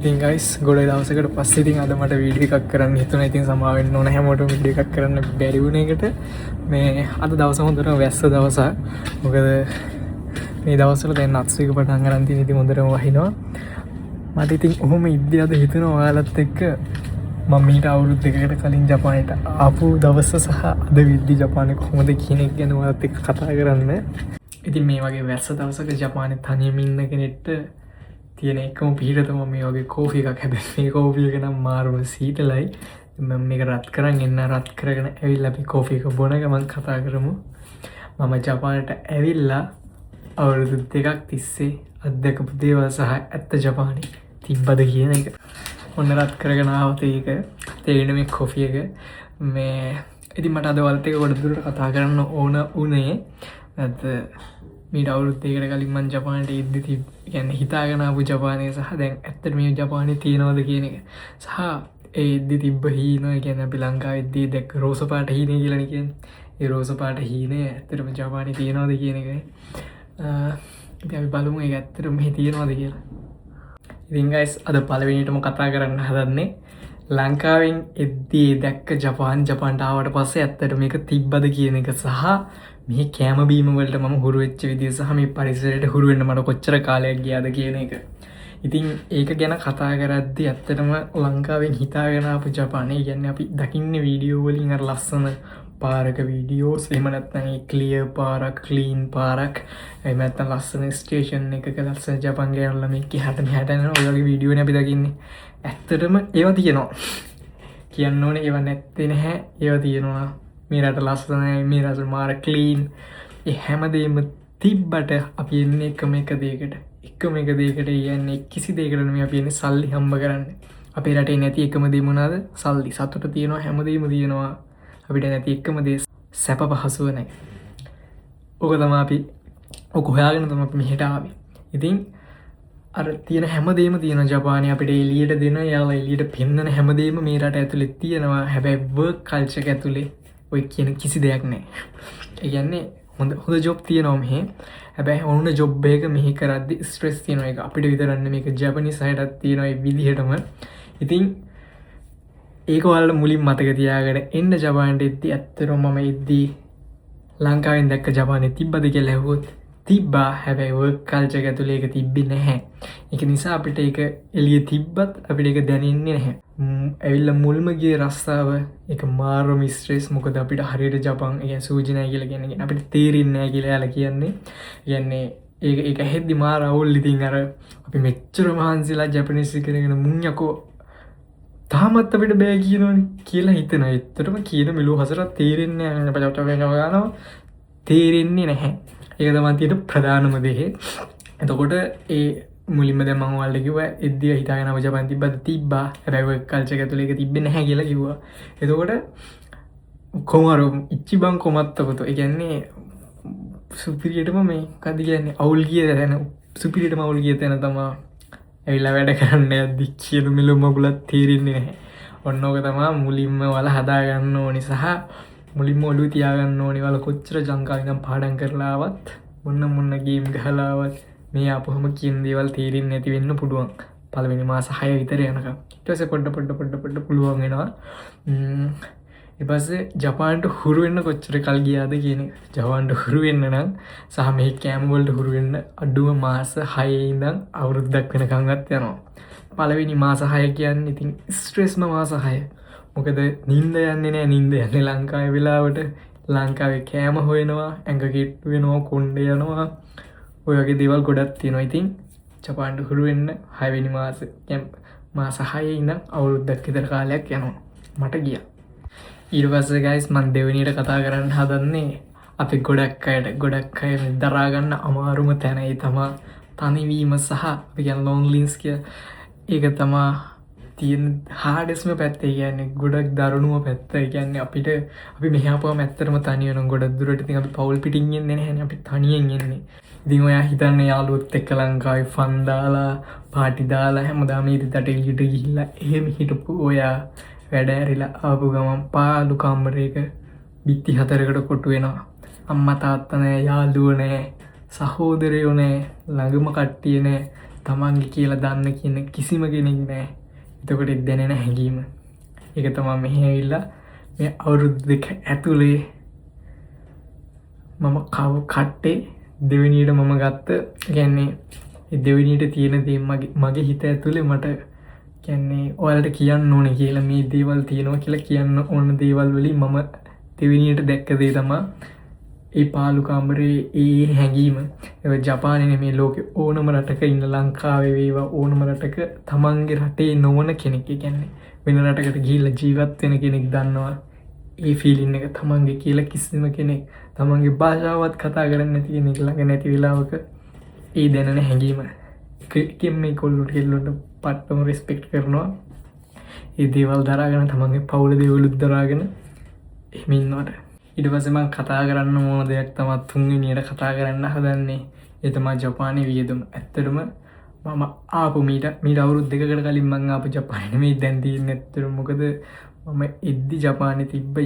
ඉතින් ගයිස් ගොඩ දවසකට පස්සේ ඉතින් අද මට වීඩියෝ එකක් කරන්න හිතුණා. ඉතින් සමාව වෙන්න ඕන හැමෝටම වීඩියෝ එකක් කරන්න බැරි වුණ එකට. මේ අද දවස හොඳටම වැස්ස දවසක්. මොකද මේ දවස්වල දැන් නත්ස්වික පටන් ගන්න තියෙන ඉතින් හොඳටම වහිනවා. මට ඉතින් ඔහොම ඉද්දි අද හිතුණා ඔයාලත් එක්ක මම මීට අවුරුදු දෙකකට කලින් ජපානයට ආපු දවස සහ අද විද්දි ජපානයේ කොහොමද කියන එක ගැන ඔයාලත් එක්ක කතා කරන්න. ඉතින් මේ වගේ වැස්ස දවසක ජපානයේ තනියම ඉන්න කෙනෙක්ට තියෙන එකම පිහිට තමයි මේ වගේ කෝෆි එකක්. හැබැයි මේ කෝෆි එක නම් මාරුම සීතලයි. මම මේක රත් කරන් එන්න රත් කරගෙන ඇවිල්ලා අපි කෝෆි එක බොන ගමන් කතා කරමු. මම ජපානයට ඇවිල්ලා අවුරුදු දෙකක් තිස්සේ අත්දැකපු දේවල් සහ ඇත්ත ජපානයේ තිබ්බද කියන එක. ඔන්න රත් කරගෙන ආවත ඒක තේරෙන මේ කෝෆි එක. මේ ඉතින් මට අද වලත් එක ගොඩ දුරට කතා කරන්න ඕන උනේ. මීට අවුරුදු දෙකකට කලින් මම ජපානයට ඉද්දි කියන්නේ හිතාගෙන ආපු ජපානය සහ දැන් ඇත්තට මේ ජපානයේ තියනවද කියන එක. සහ ඒ ඉද්දි තිබ්බ හීන කියන්නේ අපි ලංකාවේදී දැක්ක රෝස පාට හීනේ කියලානේ කියන්නේ. ඒ රෝස පාට හීනේ ඇත්තටම ජපානයේ තියනවද කියන එකයි. ඉතින් අපි බලමු ඒක ඇත්තටම මෙහි තියනවද කියලා. ඉතින් guys අද පළවෙනියටම කතා කරන්න හදන්නේ ලංකාවෙන් එද්දී දැක්ක ජපාන්ට ආවට පස්සේ ඇත්තට මේක තිබ්බද කියන එක සහ මේ කෑම බීම වලට මම හුරු වෙච්ච විදිය සහ මේ පරිසරයට හුරු වෙන්න මට කොච්චර කාලයක් ගියාද කියන එක. ඉතින් ඒක ගැන කතා කරද්දී ඇත්තටම ලංකාවෙන් හිතාගෙන ආපු ජපානය කියන්නේ අපි දකින්නේ වීඩියෝ වලින් අර ලස්සන පාරක වීඩියෝස් එහෙම නැත්නම් ඒ ක්ලියර් පාරක් ක්ලීන් පාරක් එහෙම නැත්නම් ලස්සන ස්ටේෂන් එකක ලස්සන ජපාන් ගෑනු ළමයි කිහට මෙහාට යන ඔය වගේ වීඩියෝනේ අපි දකින්නේ. ඇත්තටම ඒවා තියෙනවා. කියන්න ඕනේ ඒවා නැත්තේ නැහැ. ඒවා තියෙනවා. මේ රට ලස්සනයි, මේ රට මාර ක්ලීන්. ඒ හැමදේම තිබ්බට අපි එන්නේ එකම එක දෙයකට. එකම එක දෙයකට කියන්නේ කිසි දෙයකට නෙමෙයි අපි එන්නේ සල්ලි හම්බ කරන්න. අපේ රටේ නැති එකම දේ මොනවාද? සල්ලි. සතුට තියෙනවා, හැමදේම තියෙනවා. අපිට නැති එකම දේ සැප පහසුව නැහැ. ඕක තමයි අපි ඔක හොයාගෙන තමයි අපි මෙහෙට ආවේ. ඉතින් අර තියෙන හැමදේම තියෙන ජපානයේ අපිට එළියට දෙන යාලා එළියට පෙන්වන හැමදේම මේ රට ඇතුලේ තියෙනවා. හැබැයි වර්ක් කල්චර් එක ඇතුලේ ඔය කියන කිසි දෙයක් නැහැ. ඒ කියන්නේ හොඳ ජොබ් තියෙනවා මෙහෙ. හැබැයි ඕන ජොබ් එක මෙහෙ කරද්දි ස්ට්‍රෙස් තියෙනවා. ඒක අපිට විතරක් නෙමෙයි මේක ජපනිස් අයටත් තියෙනවා ඒ විදිහටම. ඉතින් ඒක ඔයාලට මුලින් මතක තියාගෙන එන්න ජපානට එද්දි ඇත්තටම මම එද්දි ලංකාවෙන් දැක්ක ජපානයේ තිබ්බද කියලා ඇහුවොත් තිබ්බා. හැබැයි වර්ක් කල්චර් එක ඇතුලේ ඒක තිබ්බේ නැහැ. ඒක නිසා අපිට ඒක එළිය තිබ්බත් අපිට ඒක දැනෙන්නේ නැහැ. ඇවිල්ලා මුල්ම ගිය රස්සාව ඒක මාරම ස්ට්‍රෙස්. මොකද අපිට හරියට ජපාන් ඒ සූජි නැහැ කියලා කියන්නේ අපිට තේරෙන්නේ නැහැ කියලා යාලා කියන්නේ. කියන්නේ ඒක හෙද්දි මාර අවුල්. ඉතින් අර අපි මෙච්චර මහන්සිලා ජපනිස් ඉගෙනගෙන මුන් යකෝ තාමත් අපිට බෑ කියනවනේ කියලා හිතනවා. ඇත්තටම කියන මෙලෝ හසරක් තේරෙන්නේ නැහැ. තේරෙන්නේ නැහැ. ඒක තමයි තියෙන ප්‍රධානම දේ. එතකොට ඒ මුලින්ම දැන් මම ඔයාලට කිව්වා එද්දිය හිතාගෙන ආව ජපාන් තිබ්බද තිබ්බා. හැබැයි ඔය කල්චර් එක ඇතුලේ ඒක තිබ්බේ නැහැ කියලා කිව්වා. එතකොට කොහොමරු ඉච්චිබන් කොමත්තපොතෝ. ඒ කියන්නේ සුපිරියටම මේ කද කියන්නේ අවුල් ගිය තැන සුපිරියටම අවුල් ගිය තැන තමයි ඇවිල්ලා වැඩ කරන්න යද්දි කියන මෙලොම මගුලක් තේරෙන්නේ නැහැ. ඔන්න ඕක තමයි මුලින්ම ඔයාලා හදා ගන්න ඕනි සහ මුලින්ම ඔළුව තියාගන්න ඕනි. ඔයාලා කොච්චර ජංකාවේ ඉඳන් පාඩම් කරලා ආවත් මොන්න ගේම් ගහලා ආවත් මේ ආපුවම කියන දේවල් තේරෙන්නේ නැති වෙන්න පුළුවන්. පළවෙනි මාස 6 විතර යනකම්. ඊට පස්සේ පොඩ පුළුවන් වෙනවා. ඊට පස්සේ ජපාන්ට හුරු වෙන්න කොච්චර කල් ගියාද කියන එක. ජපාන්ට හුරු වෙන්න නම් සහ මේ කෑම වලට හුරු වෙන්න අඩුම මාස 6 ඉඳන් අවුරුද්දක් වෙනකන්වත් යනවා. පළවෙනි මාස 6 කියන්නේ ඉතින් ස්ට්‍රෙස්ම මාස 6. මොකද නිින්ද යන්නේ නැහැ. නිින්ද යන්නේ ලංකාවේ වෙලාවට. ලංකාවේ කෑම හොයනවා, ඇඟ කිට්ටු වෙනවා, කොණ්ඩේ යනවා. ඔය වගේ දේවල් ගොඩක් තියෙනවා. ඉතින් ජපාන්ට හුරු වෙන්න 6 වෙනි මාස 6 ඉඳන් අවුරුද්දක් විතර කාලයක් යනවා. මට ගියා. ඊට පස්සේ guys මම දෙවෙනියට කතා කරන්න හදන්නේ අපි ගොඩක් අය දරා ගන්න අමාරුම තැන. ඒ තමයි තනිවීම සහ අපි කියන loneliness කිය. ඒක තමයි තියෙන හාඩස්ම පැත්ත. ඒ කියන්නේ ගොඩක් දරුණුම පැත්ත. ඒ කියන්නේ අපි මෙහා ආපුවම ඇත්තටම තනි වෙනවා. ගොඩක් දුරට ඉතින් අපි පවුල් පිටින් එන්නේ නැහැනේ. අපි තනියෙන් එන්නේ. ඉතින් ඔයා හිතන්නේ යාළුවොත් එක්ක ලංකාවේ ෆන් දාලා පාටි දාලා හැමදාම ඉරිදට එළියට ගිහිල්ලා එහෙම හිටපු ඔයා වැඩ ඇරිලා ආපු ගමන් පාළු කම්බරයක බිත්ති 4කට කොටු වෙනවා. අම්මා තාත්තා නැහැ, යාළුවෝ නැහැ, සහෝදරයෝ නැහැ, ළඟම කට්ටිය නැහැ. තමන්ගේ කියලා දන්න කියන කිසිම කෙනෙක් නෑ. එතකොට දැනෙන හැඟීම ඒක තමා මෙහි ඇවිල්ලා මේ අවුරුදු 2 ඇතුලේ මම කට්ටේ දෙවෙනියට මම ගත්ත කියන්නේ දෙවෙනියට තියෙන දේ මගේ හිත ඇතුලේ මට කියන්නේ ඔයාලට කියන්න ඕනේ කියලා මේ දේවල් තියෙනවා කියලා කියන්න ඕන දේවල් වලින් මම දෙවෙනියට දැක්ක දේ තමයි ඒ පාලු කාමරේ ඒ හැඟීම. ඒ ජපානයේ නෙමේ ලෝකේ ඕනම රටක ඉන්න ලංකාවේ වේවා ඕනම රටක තමන්ගේ රටේ නොවන කෙනෙක් කියන්නේ වෙන රටකට ගිහිල්ලා ජීවත් වෙන කෙනෙක් දන්නවා ඒ ෆීලින් එක තමන්ගේ කියලා කිසිම කෙනෙක් තමන්ගේ භාෂාවත් කතා කරන්නේ නැති කෙනෙක් ළඟ නැති වෙලාවක ඒ දැනෙන හැඟීම එකෙන් මේ කොල්ලොට කෙල්ලොට පට්ටම රෙස්පෙක්ට් කරනවා. ඒ දේවල් දරාගෙන තමන්ගේ පවුල දේවලුත් දරාගෙන එහෙම ඉන්නවට ඊට පස්සේ මම කතා කරන්න ඕන දෙයක් තමයි තුන්වෙනියට කතා කරන්න හදන්නේ. ඒ තමයි ජපානයේ වියදම. ඇත්තටම මම ආපු මීට අවුරුදු 2කට කලින් මම ආපු ජපානයේ නෙමෙයි දැන් තියෙන්නේ. ඇත්තටම මොකද මම එද්දි ජපානයේ තිබ්බ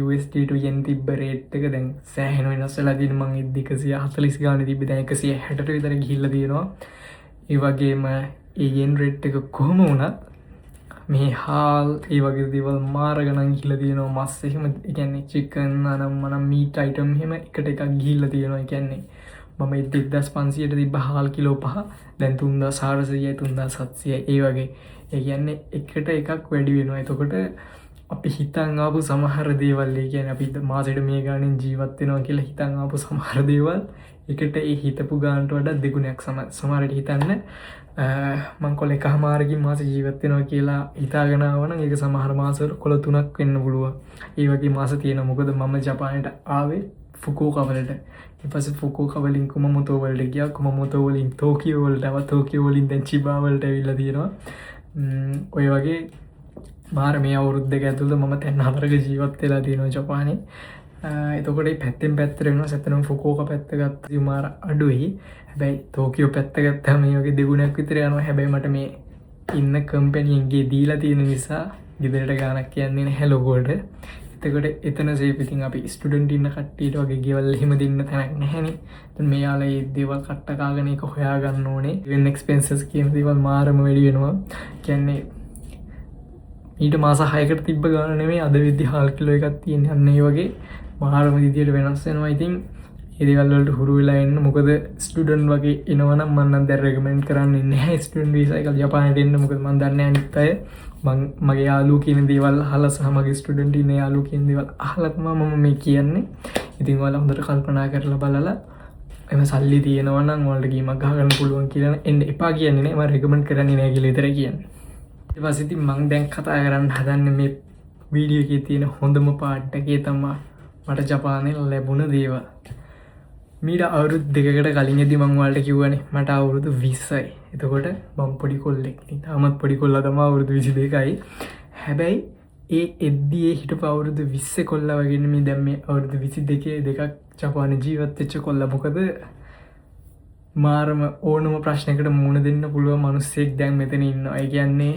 USD to yen තිබ්බ රේට් එක දැන් සෑහෙන වෙනස් වෙලා තියෙන. මම එද්දි 140 ගානේ තිබ්බ දැන් 160ට විතර ගිහිල්ලා තියෙනවා. ඒ වගේම ඒ yen රේට් එක කොහොම වුණත් මේ හාල් ඒ වගේ දේවල් මාර ගණන් ගිහිල්ලා තියෙනවා. මස් එහෙම ඒ කියන්නේ චිකන් අනම් මීට් අයිටම් එහෙම එකට එකක් ගිහිල්ලා තියෙනවා. ඒ කියන්නේ මම 1500ට තිබ්බ හාල් කිලෝ 5 දැන් 3400යි 3700යි ඒ වගේ. ඒ කියන්නේ එකට එකක් වැඩි වෙනවා. එතකොට අපි හිතන් ආපු සමහර දේවල් ඒ කියන්නේ අපි මාසෙට මේ ගාණෙන් ජීවත් වෙනවා කියලා හිතන් ආපු සමහර දේවල් එකට ඒ හිතපු ගාණට වඩා දෙගුණයක් සමහරට හිතන්න මං කොල එකමාරකින් මාස ජීවත් වෙනවා කියලා හිතාගෙන ආවනම් ඒක සමහර මාසවල කොළ 3ක් වෙන්න පුළුවන්. ඒ වගේ මාස තියෙනවා. මොකද මම ජපානයට ආවේ ෆුකුෝකා වලට. ඊට පස්සේ ෆුකුෝකා වලින් කුමාමෝතෝ වලට ගියා. කුමාමෝතෝ වලින් ටෝකියෝ වලට ආවා. ටෝකියෝ වලින් දැන් චිබා වලට ඇවිල්ලා තියෙනවා. ඔය වගේ මාර මේ අවුරුදු 2 ඇතුළත මම දැන් 4ක ජීවත් වෙලා තියෙනවා ජපානයේ. එතකොට මේ පැත්තෙන් පැත්තට වෙනවා. සැතනම් ෆුකුෝකා පැත්ත ගත්තා මාර අඩුයි. හැබැයි ටෝකියෝ පැත්ත ගත්තාම මේ වගේ දෙගුණයක් විතර යනවා. හැබැයි මට මේ ඉන්න කම්පැනියෙන් ගේ දීලා තියෙන නිසා ගෙදරට ගානක් කියන්නේ නැහැ ලොකෝට. එතකොට එතන සේෆ්. ඉතින් අපි ස්ටුඩන්ට් ඉන්න කට්ටියට වගේ ගෙවල් එහෙම දෙන්න තැනක් නැහැනේ. දැන් මේ යාලා මේ දේවල් කට්ට කාගෙන ඒක හොයා ගන්න ඕනේ. ඉවෙන් එක්ස්පෙන්සස් කියන දේවල් මාරම වැඩි වෙනවා. කියන්නේ ඊට මාස 6කට තිබ්බ ගාන නෙමෙයි අද වෙද්දි හාල් කිලෝ එකක් තියෙන්නේ. අන්න ඒ වගේ මාරම විදියට වෙනස් වෙනවා. ඉතින් ඒ දේවල් වලට හුරු වෙලා ඉන්න. මොකද ස්ටුඩන්ට් වගේ එනවනම් මම නම් දැන් රෙකමෙන්ඩ් කරන්නේ නැහැ ස්ටුඩන්ට් වීසා එක ජපානයට එන්න. මොකද මම දන්නේ අනිත් අය මගේ යාළුවෝ කියන දේවල් අහලා සහ මගේ ස්ටුඩන්ට් ඉන්න යාළුවෝ කියන දේවල් අහලා තමයි මම මේ කියන්නේ. ඉතින් ඔයාලා හොඳට කල්පනා කරලා බලලා එම සල්ලි තියෙනවා නම් ඔයාලට ගේමක් ගහගන්න පුළුවන් කියලා එන්න එපා කියන්නේ නෑ. මම රෙකමෙන්ඩ් කරන්නේ නෑ කියලා විතරයි කියන්නේ. ඊට පස්සේ ඉතින් මම දැන් කතා කරන්න හදන්නේ මේ වීඩියෝ එකේ තියෙන හොඳම පාර්ට් එකේ තමයි මට ජපානයේ ලැබුණ දේවල්. මීට අවුරුදු 2කට කලින් එදී මම ඔයාලට කිව්වනේ මට අවුරුදු 20යි. එතකොට මම පොඩි කොල්ලෙක්. ඉතින් තාමත් පොඩි කොල්ලා තමයි අවුරුදු 22යි. හැබැයි ඒ එද්දී හිටපු අවුරුදු 20 කොල්ලා වගේ නෙමෙයි දැන් මේ අවුරුදු 22 දෙකක් ජපානයේ ජීවත් වෙච්ච කොල්ලා. මොකද මාරම ඕනම ප්‍රශ්නයකට මුහුණ දෙන්න පුළුවන් මිනිස්සෙක් දැන් මෙතන ඉන්නවා. ඒ කියන්නේ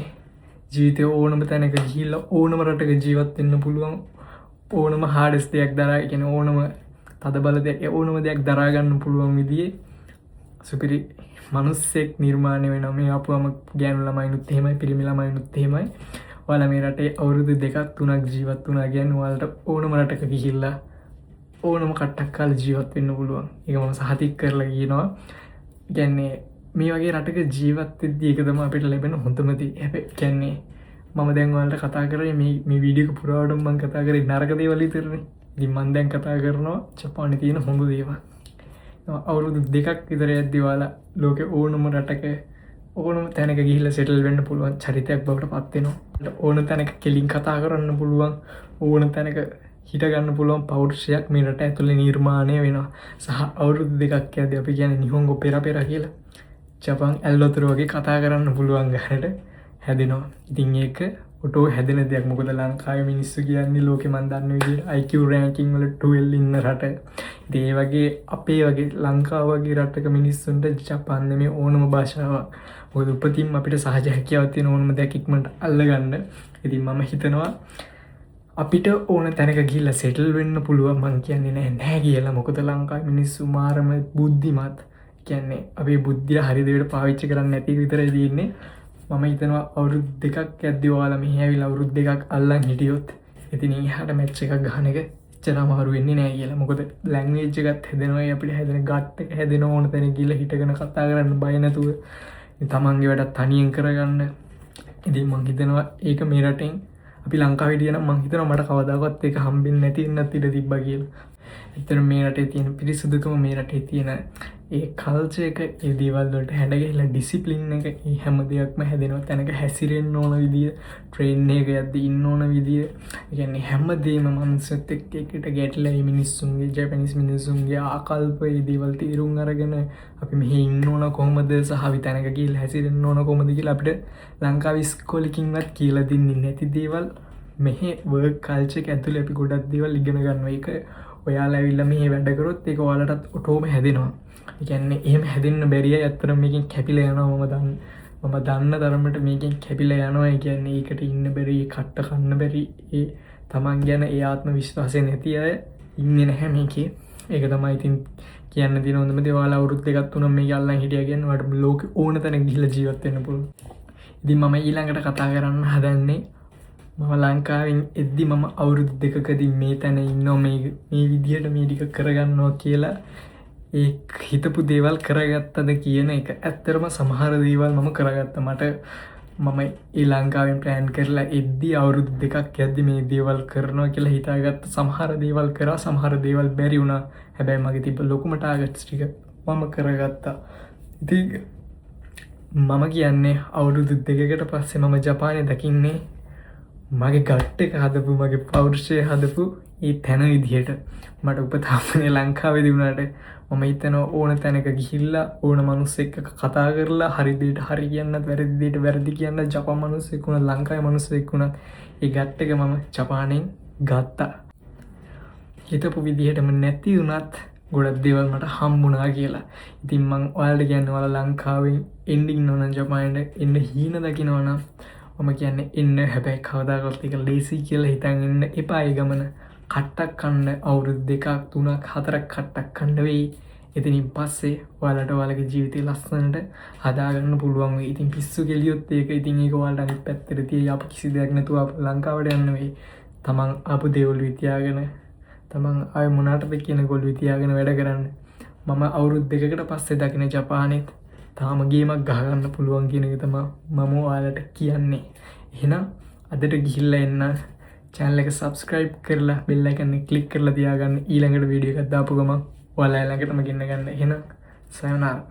ජීවිතේ ඕනම තැනක ගිහිල්ලා ඕනම රටක ජීවත් වෙන්න පුළුවන්. ඕනම හાર્ඩස් දෙයක් දරා කියන්නේ ඕනම තද බල දෙයක් ඕනම දෙයක් දරා ගන්න පුළුවන් විදිහේ සුපිරි මිනිස්සෙක් නිර්මාණය වෙනවා. මේ ආපුවම ගෑනු ළමයිනුත් එහෙමයි පිරිමි ළමයිනුත් එහෙමයි. ඔයාලා මේ රටේ අවුරුදු 2ක් 3ක් ජීවත් වුණා කියන්නේ ඔයාලට ඕනම රටක ගිහිල්ලා ඕනම කට්ටක් කාලේ ජීවත් වෙන්න පුළුවන්. ඒක මම සහතික කරලා කියනවා. කියන්නේ මේ වගේ රටක ජීවත් වෙද්දී ඒක තමයි අපිට ලැබෙන හොඳම දේ. හැබැයි කියන්නේ මම දැන් ඔයාලට කතා කරේ මේ වීඩියෝ එක පුරාවටම මම කතා කරේ නරක දේවල් විතරනේ. ඉතින් මම දැන් කතා කරනවා ජපානයේ තියෙන හොඳ දේවල්. අවුරුදු 2ක් විතර යද්දී ඔයාලා ලෝකේ ඕනම රටක ඕනම තැනක ගිහිල්ලා සෙටල් වෙන්න පුළුවන් චරිතයක් බවට පත් වෙනවා. ඕන තැනක කෙලින් කතා කරන්න පුළුවන්. ඕන තැනක හිට ගන්න පුළුවන් පෞරුෂයක් මේ රට ඇතුලේ නිර්මාණය වෙනවා. සහ අවුරුදු 2ක් යද්දී අපි කියන්නේ නිහොන්ගෝ පෙරපෙර කියලා. ජපාන් ඇල්ලොතර වගේ කතා කරන්න පුළුවන් ගන්නට හැදෙනවා. ඉතින් ඒක ඔටෝ හැදෙන දෙයක්. මොකද ලංකාවේ මිනිස්සු කියන්නේ ලෝකෙ මන් දන්න විදිහට IQ රෑන්කින් වල 12 ඉන්න රට. ඉතින් ඒ වගේ අපේ වගේ ලංකාව වගේ රටක මිනිස්සුන්ට ජපාන් නෙමෙයි ඕනම භාෂාවක්. මොකද උපතින්ම අපිට සහජ හැකියාවක් තියෙන ඕනම දෙයක් ඉක්මනට අල්ලගන්න. ඉතින් මම හිතනවා අපිට ඕන තැනක ගිහිල්ලා සෙටල් වෙන්න පුළුවන්. මං කියන්නේ නෑ කියලා. මොකද ලංකාවේ මිනිස්සු මාරම බුද්ධිමත්. කියන්නේ අපේ බුද්ධිය හරි දෙයට පාවිච්චි කරන්න නැති විතරයි තියෙන්නේ. මම හිතනවා අවුරුදු 2ක් ඇද්දි ඔයාලා මෙහි ඇවිල්ලා අවුරුදු 2ක් අල්ලන් හිටියොත් ඉතින් එහාට මැච් එකක් ගහන එක එච්චර අමාරු වෙන්නේ නැහැ කියලා. මොකද ලැන්ග්වේජ් එකත් හැදෙනවා අපිට හැදෙන ගට් එක හැදෙන ඕන තැන ගිහලා හිටගෙන කතා කරන්න බය නැතුව තමන්ගේ වැඩ තනියෙන් කරගන්න. ඉතින් මං හිතනවා ඒක මේ රටෙන් අපි ලංකාවේ හිටියනම් මං හිතනවා මට කවදාවත් ඒක හම්බෙන්නේ නැති වෙන්නත් ඉඩ තිබ්බා කියලා. ඇත්තටම මේ රටේ තියෙන පිරිසුදුකම මේ රටේ තියෙන ඒ කල්චර් එක ඒ දේවල් වලට හැඩගැහිලා ඩිසිප්ලින් එක ඒ හැම දෙයක්ම හැදෙනවා. තැනක හැසිරෙන්න ඕන විදිය, ට්‍රේන් එක යද්දී ඉන්න ඕන විදිය, ඒ කියන්නේ හැමදේම මනුස්සයෙක් එක්ක එකට ගැටලා මේ මිනිස්සුන්ගේ ජපනිස් මිනිස්සුන්ගේ ආකල්ප ඒ දේවල් තීරුම් අරගෙන අපි මෙහි ඉන්න ඕන කොහොමද සහ අපි තැනක ගිහලා හැසිරෙන්න ඕන කොහොමද කියලා අපිට ලංකාවේ ඉස්කෝලේකින්වත් කියලා දෙන්නේ නැති දේවල් මෙහි වර්ක් කල්චර් එක ඇතුලේ අපි ගොඩක් දේවල් ඉගෙන ගන්නවා. ඒක ඔයාලා ඇවිල්ලා මෙහි වැඩ කරොත් ඒක ඔයාලටත් ඔටෝම හැදෙනවා. ඒ කියන්නේ එහෙම හැදෙන්න බැරිය ඇත්තටම මේකෙන් කැපිලා යනවා. මම දන්න තරමට මේකෙන් කැපිලා යනවා. ඒ කියන්නේ ඒකට ඉන්න බැරි, කට්ට කන්න බැරි, ඒ තමන් ගැන ඒ ආත්ම විශ්වාසය නැති අය ඉන්නේ නැහැ මේකේ. ඒක තමයි ඉතින් කියන්න තියෙන හොඳම දේ. ඔයාලා අවුරුදු 2ක් 3ක් මේක අල්ලන් හිටියා කියන්නේ ඔයාලට ලෝකේ ඕන තැනක ගිහිල්ලා ජීවත් වෙන්න පුළුවන්. ඉතින් මම ඊළඟට කතා කරන්න හදන්නේ මම ලංකාවෙන් එද්දි මම අවුරුදු 2කදී මේ තැන ඉන්නවා මේ විදිහට මේ ටික කරගන්නවා කියලා ඒ හිතපු දේවල් කරගත්තද කියන එක. ඇත්තටම සමහර දේවල් මම කරගත්තා. මම ඒ ලංකාවෙන් ප්ලෑන් කරලා එද්දි අවුරුදු 2ක් යද්දි මේ දේවල් කරනවා කියලා හිතාගත්ත සමහර දේවල් කරා. සමහර දේවල් බැරි වුණා. හැබැයි මගේ තිබ්බ ලොකුම ටාගට්ස් ටික මම කරගත්තා. ඉතින් මම කියන්නේ අවුරුදු 2කට පස්සේ මම ජපානයේ දකින්නේ මගේ ගට් එක හදපු, මගේ පෞරුෂය හදපු ඒ තැන විදිහට. මට උපතාමනේ ලංකාවේදී වුණාට මම හිතනවා ඕන තැනක ගිහිල්ලා ඕන මිනිස්සෙක් එක්ක කතා කරලා හරි දෙයට හරි කියන්නත් වැරදි දෙයට වැරදි කියන්නත් ජපාන් මිනිස්සෙක් වුණත් ලංකාවේ මිනිස්සෙක් වුණත් ඒ ගට් එක මම ජපානයෙන් ගත්තා. හිතපු විදිහටම නැති වුණත් ගොඩක් දේවල් මට හම්බුණා කියලා. ඉතින් මං ඔයාලට කියන්නේ ඔයාලා ලංකාවෙන් එන්ඩින් ඕන ජපානයට එන්න හීන දකිනවා නම් මම කියන්නේ එන්න. හැබැයි කවදාකවත් ඒක ලේසි කියලා හිතන් ඉන්න එපා. ඒ ගමන කට්ටක් කන්න අවුරුදු 2ක් 3ක් 4ක් කට්ටක් කන්න වෙයි. එතනින් පස්සේ ඔයාලට ඔයාලගේ ජීවිතේ ලස්සනට හදාගන්න පුළුවන් වෙයි. ඉතින් පිස්සු කෙලියොත් ඒක ඉතින් ඒක ඔයාලට අනිත් පැත්තට තියයි අප කිසි දෙයක් නැතුව ලංකාවට යන්න වෙයි. තමන් ආපු දේවල් විත්‍යාගෙන තමන් ආයෙ මොනටද කියන ගොල් විත්‍යාගෙන වැඩ කරන්න. මම අවුරුදු 2කට පස්සේ දකින ජපානෙත් තාම ගේමක් ගහගන්න පුළුවන් කියන එක තමයි මම ඔයාලට කියන්නේ. එහෙනම් අදට ගිහිල්ලා එන්න. channel එක subscribe කරලා bell icon එක click කරලා තියාගන්න. ඊළඟට වීඩියෝ එකක් දාපු ගමන් ඔයාලා ළඟටම ගෙන්න ගන්න. එහෙනම් sayonara.